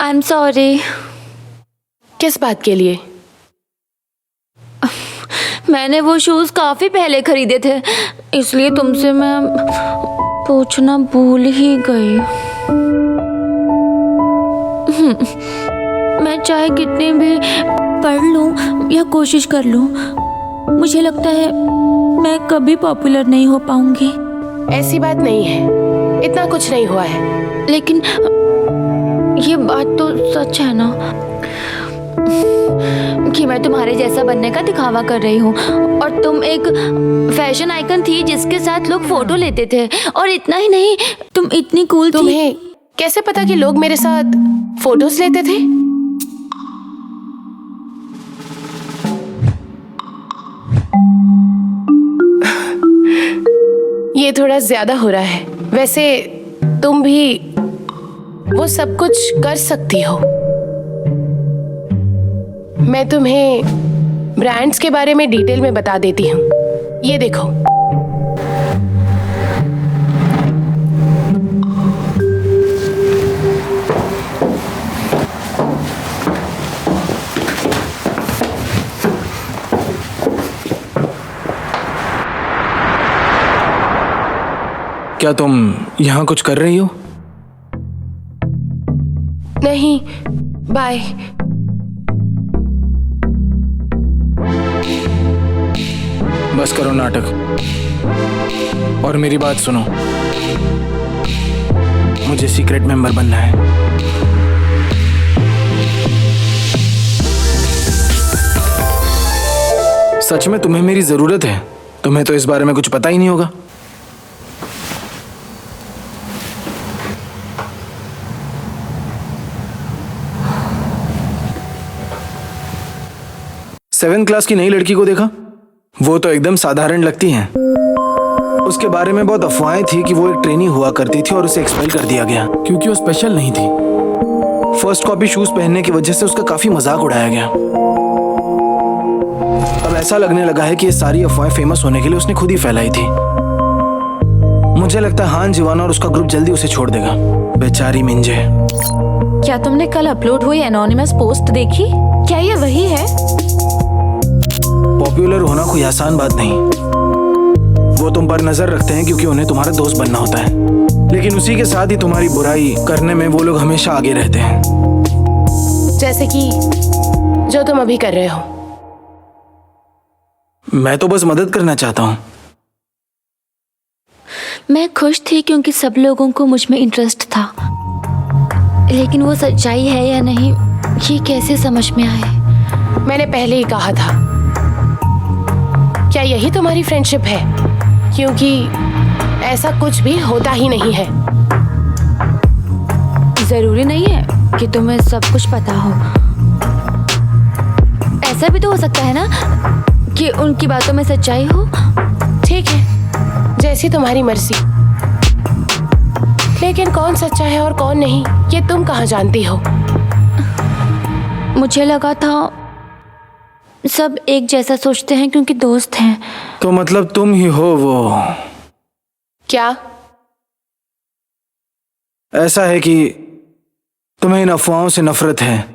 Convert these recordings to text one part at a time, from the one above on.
I am sorry. किस बात के लिए? मैंने वो शूज काफी पहले खरीदे थे, इसलिए तुमसे मैं पूछना भूल ही गई। मैं चाहे कितनी भी पढ़ लूं या कोशिश कर लूं, मुझे लगता है मैं कभी पॉपुलर नहीं हो पाऊंगी। ऐसी बात नहीं है, इतना कुछ नहीं हुआ है। लेकिन ये बात तो सच है ना कि मैं तुम्हारे जैसा बनने का दिखावा कर रही हूँ, और तुम एक फैशन आइकन थी जिसके साथ लोग फोटो लेते थे, और इतना ही नहीं, तुम इतनी कूल थी। तुम्हें कैसे पता कि लोग मेरे साथ फोटोज लेते थे? ये थोड़ा ज्यादा हो रहा है। वैसे तुम भी वो सब कुछ कर सकती हो। मैं तुम्हें ब्रांड्स के बारे में डिटेल में बता देती हूँ। ये देखो, क्या तुम यहाँ कुछ कर रही हो? नहीं, बाय। बस करो नाटक और मेरी बात सुनो। मुझे सीक्रेट मेंबर बनना है। सच में तुम्हें मेरी जरूरत है। तुम्हें तो इस बारे में कुछ पता ही नहीं होगा। सेवेंथ क्लास की नई लड़की को देखा? वो तो एकदम साधारण लगती हैं। उसके बारे में बहुत अफवाहें थी कि वो एक ट्रेनी हुआ करती थी और उसे एक्सपेल कर दिया गया क्योंकि वो स्पेशल नहीं थी। फर्स्ट कॉपी शूज पहनने की वजह से उसका काफी मजाक उड़ाया गया। अब ऐसा लगने लगा है कि ये सारी अफवाहें फेमस होने के लिए उसने खुद ही फैलाई थी। मुझे लगता है हान जीवाना और उसका ग्रुप जल्दी उसे छोड़ देगा। बेचारी मिंजे। क्या तुमने कल अपलोड हुई एनोनिमस पोस्ट देखी? क्या ये वही है? पॉपुलर होना कोई आसान बात नहीं। वो तुम पर नजर रखते हैं क्योंकि उन्हें तुम्हारा दोस्त बनना होता है, लेकिन उसी के साथ ही तुम्हारी बुराई करने में वो लोग हमेशा आगे रहते हैं। जैसे कि जो तुम अभी कर रहे हो। मैं तो बस मदद करना चाहता हूँ। मैं खुश थी क्योंकि सब लोगों को मुझ में इंटरेस्ट था, लेकिन वो सच्चाई है या नहीं ये कैसे समझ में आए? मैंने पहले ही कहा था। क्या यही तुम्हारी फ्रेंडशिप है? क्योंकि ऐसा कुछ भी होता ही नहीं है। जरूरी नहीं है कि तुम्हें सब कुछ पता हो। ऐसा भी तो हो सकता है ना कि उनकी बातों में सच्चाई हो। ठीक है, जैसी तुम्हारी मर्जी। लेकिन कौन सच्चा है और कौन नहीं, ये तुम कहाँ जानती हो? मुझे लगा था सब एक जैसा सोचते हैं क्योंकि दोस्त हैं। तो मतलब तुम ही हो वो? क्या? ऐसा है कि तुम्हें इन अफवाहों से नफरत है,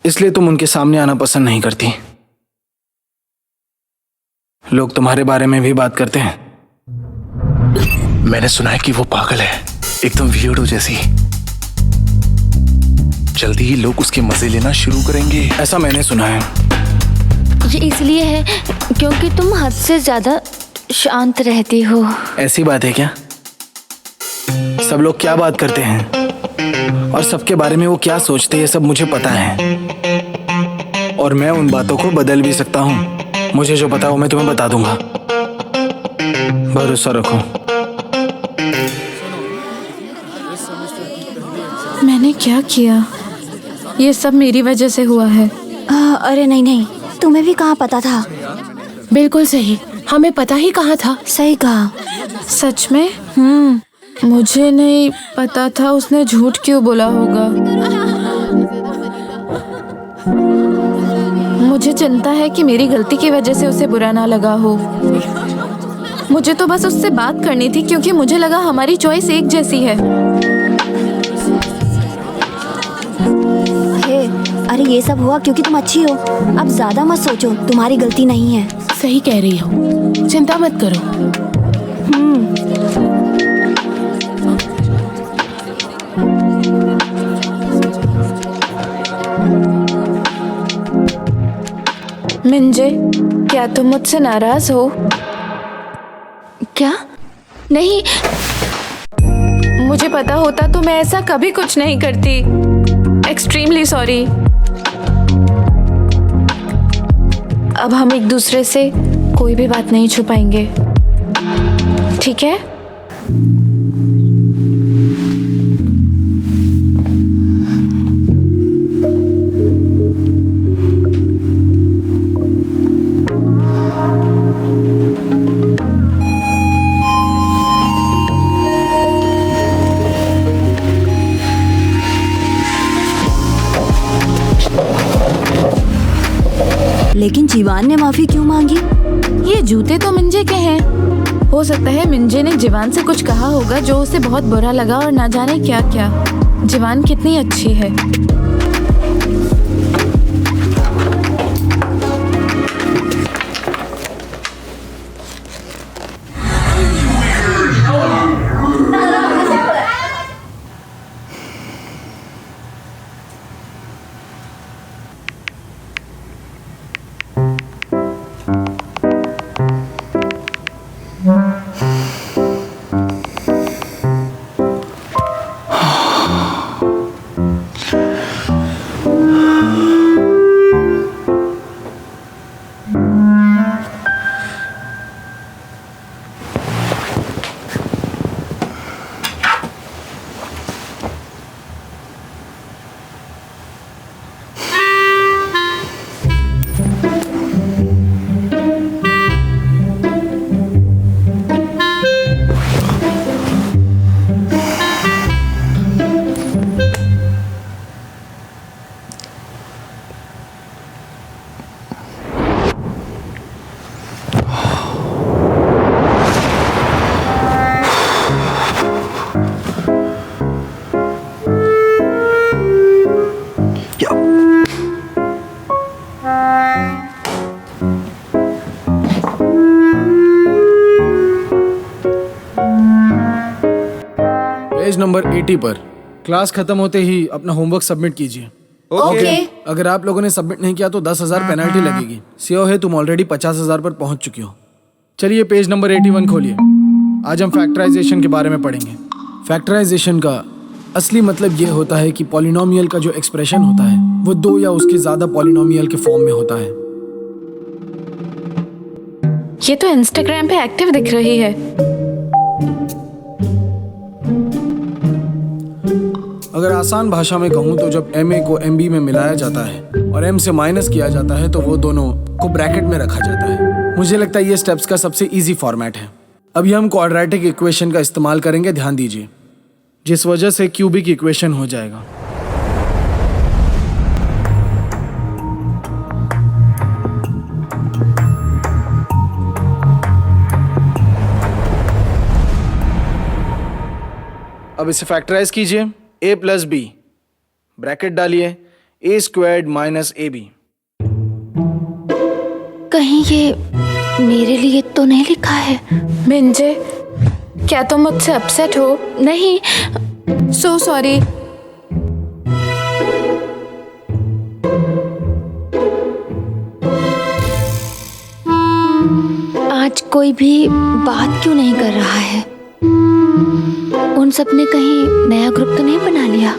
इसलिए तुम उनके सामने आना पसंद नहीं करती। लोग तुम्हारे बारे में भी बात करते हैं। मैंने सुना है कि वो पागल है, एकदम वियर्डो जैसी। जल्दी ही लोग उसके मजे लेना शुरू करेंगे। ऐसा मैंने सुना है। ये इसलिए है क्योंकि तुम हद से ज्यादा शांत रहती हो। ऐसी बात है क्या? सब लोग क्या बात करते हैं और सबके बारे में वो क्या सोचते हैं, ये सब मुझे पता है, और मैं उन बातों को बदल भी सकता हूँ। मुझे जो पता हो मैं तुम्हें बता दूंगा। भरोसा रखो। मैंने क्या किया? ये सब मेरी वजह से हुआ है। अरे नहीं नहीं, तुम्हें भी कहाँ पता था? बिल्कुल सही, हमें पता ही कहाँ था। सही कहा। सच में? मुझे नहीं पता था उसने झूठ क्यों बोला होगा। मुझे चिंता है कि मेरी गलती की वजह से उसे बुरा ना लगा हो। मुझे तो बस उससे बात करनी थी क्योंकि मुझे लगा हमारी चॉइस एक जैसी है। तुम्हारे ये सब हुआ क्योंकि तुम अच्छी हो। अब ज्यादा मत सोचो, तुम्हारी गलती नहीं है। सही कह रही हो, चिंता मत करो। मिंजे, क्या तुम मुझसे नाराज हो? क्या? नहीं। मुझे पता होता तो मैं ऐसा कभी कुछ नहीं करती। Extremely sorry. अब हम एक दूसरे से कोई भी बात नहीं छुपाएंगे, ठीक है? लेकिन जीवान ने माफी क्यों मांगी? ये जूते तो मिंजे के हैं। हो सकता है मिंजे ने जीवान से कुछ कहा होगा जो उसे बहुत बुरा लगा और ना जाने क्या क्या। जीवान कितनी अच्छी है। पेज नंबर 80 पर क्लास खत्म होते ही अपना होमवर्क सबमिट कीजिए। ओके। अगर आप लोगों ने सबमिट नहीं किया तो 10,000 पेनल्टी लगेगी। सीओ है, तुम ऑलरेडी 50,000 पर पहुंच चुकी हो। चलिए पेज नंबर 81 खोलिए। आज हम फैक्टराइजेशन के बारे में पढ़ेंगे। फैक्टराइजेशन का असली मतलब ये होता है कि पॉलिनोमियल का जो एक्सप्रेशन होता है वो दो या उसके ज्यादा पॉलिनोमियल के फॉर्म में होता है। ये तो इंस्टाग्राम पे एक्टिव दिख रही है। अगर आसान भाषा में कहूँ तो जब MA को MB में मिलाया जाता है और M से माइनस किया जाता है तो वो दोनों को ब्रैकेट में रखा जाता है। मुझे लगता है ये स्टेप्स का सबसे इजी फॉर्मेट है। अभी हम क्वाड्रेटिक इक्वेशन का इस्तेमाल करेंगे, ध्यान दीजिए, जिस वजह से क्यूबिक इक्वेशन हो जाएगा। अब इसे फैक्टराइज कीजिए। a प्लस बी, ब्रैकेट डालिए, a स्क्वायर्ड माइनस AB। कहीं ये मेरे लिए तो नहीं लिखा है? मिंजे, क्या तुम मुझसे अपसेट हो? नहीं। So sorry. आज कोई भी बात क्यों नहीं कर रहा है? उन सब ने कहीं नया ग्रुप तो नहीं बना लिया?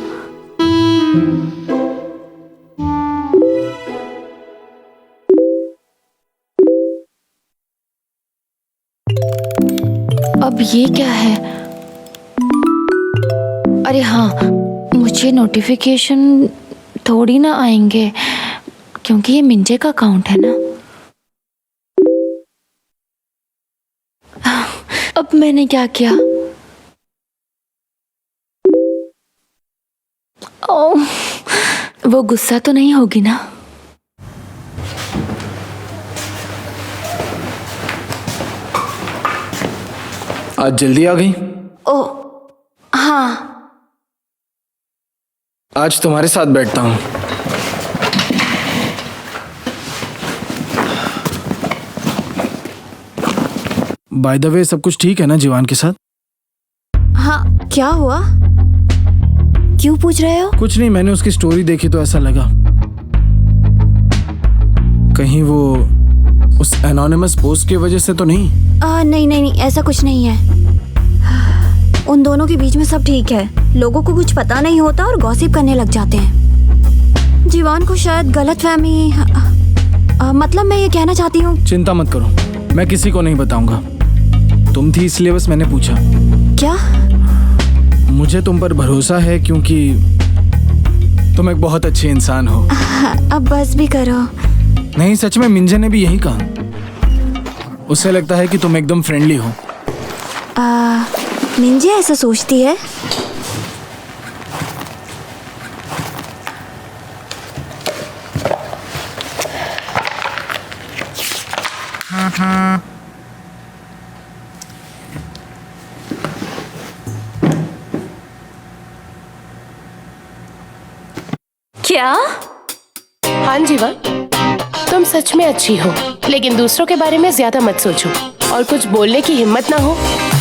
अब ये क्या है? अरे हाँ, मुझे नोटिफिकेशन थोड़ी ना आएंगे क्योंकि ये मिंजे का अकाउंट है ना। अब मैंने क्या किया? ओह, वो गुस्सा तो नहीं होगी ना? आज जल्दी आ गई? ओह हाँ। आज तुम्हारे साथ बैठता हूँ। बाय द वे सब कुछ ठीक है ना जीवान के साथ? हाँ, क्या हुआ? क्यों पूछ रहे हो? कुछ नहीं, मैंने उसकी स्टोरी देखी तो ऐसा लगा कहीं वो उस एनोनिमस पोस्ट की वजह से तो नहीं? नहीं नहीं नहीं, ऐसा कुछ नहीं है। उन दोनों के बीच में सब ठीक है। लोगों को कुछ पता नहीं होता और गॉसिप करने लग जाते हैं। जीवान को शायद गलतफहमी, मतलब मैं ये कहना चाहती हूँ। चिंता मत करो, मैं किसी को नहीं बताऊंगा। तुम थी इसलिए बस मैंने पूछा। क्या? मुझे तुम पर भरोसा है क्योंकि तुम एक बहुत अच्छे इंसान हो। अब बस भी करो। नहीं, सच में मिंजे ने भी यही कहा। उसे लगता है कि तुम एकदम फ्रेंडली हो। मिंजे ऐसा सोचती है? क्या? हाँ जीवन, तुम सच में अच्छी हो, लेकिन दूसरों के बारे में ज्यादा मत सोचो। और कुछ बोलने की हिम्मत ना हो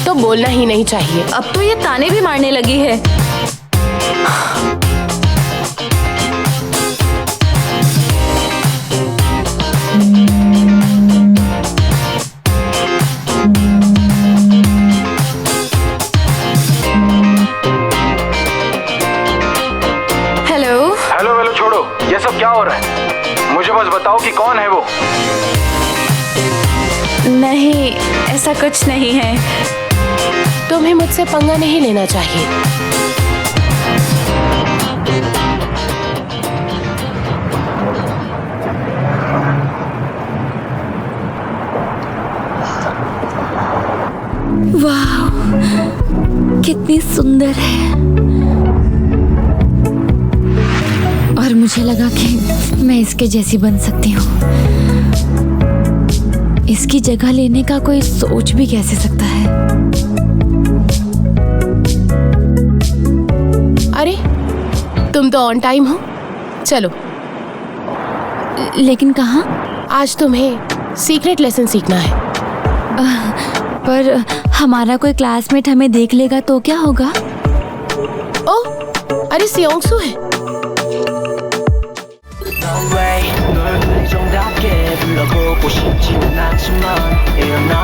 तो बोलना ही नहीं चाहिए। अब तो ये ताने भी मारने लगी है। हेलो हेलो, छोड़ो ये सब क्या हो रहा है। मुझे बस बताओ कि कौन है वो। नहीं, ऐसा कुछ नहीं है। तुम्हें मुझसे पंगा नहीं लेना चाहिए। वाह, कितनी सुंदर है। और मुझे लगा कि मैं इसके जैसी बन सकती हूँ। इसकी जगह लेने का कोई सोच भी कैसे सकता है? अरे तुम तो ऑन टाइम हो। चलो। लेकिन कहाँ? आज तुम्हें सीक्रेट लेसन सीखना है। पर हमारा कोई क्लासमेट हमें देख लेगा तो क्या होगा? ओह, अरे सियोंगसू है। 널 정답게 불러보고 싶지는 않지만 일어나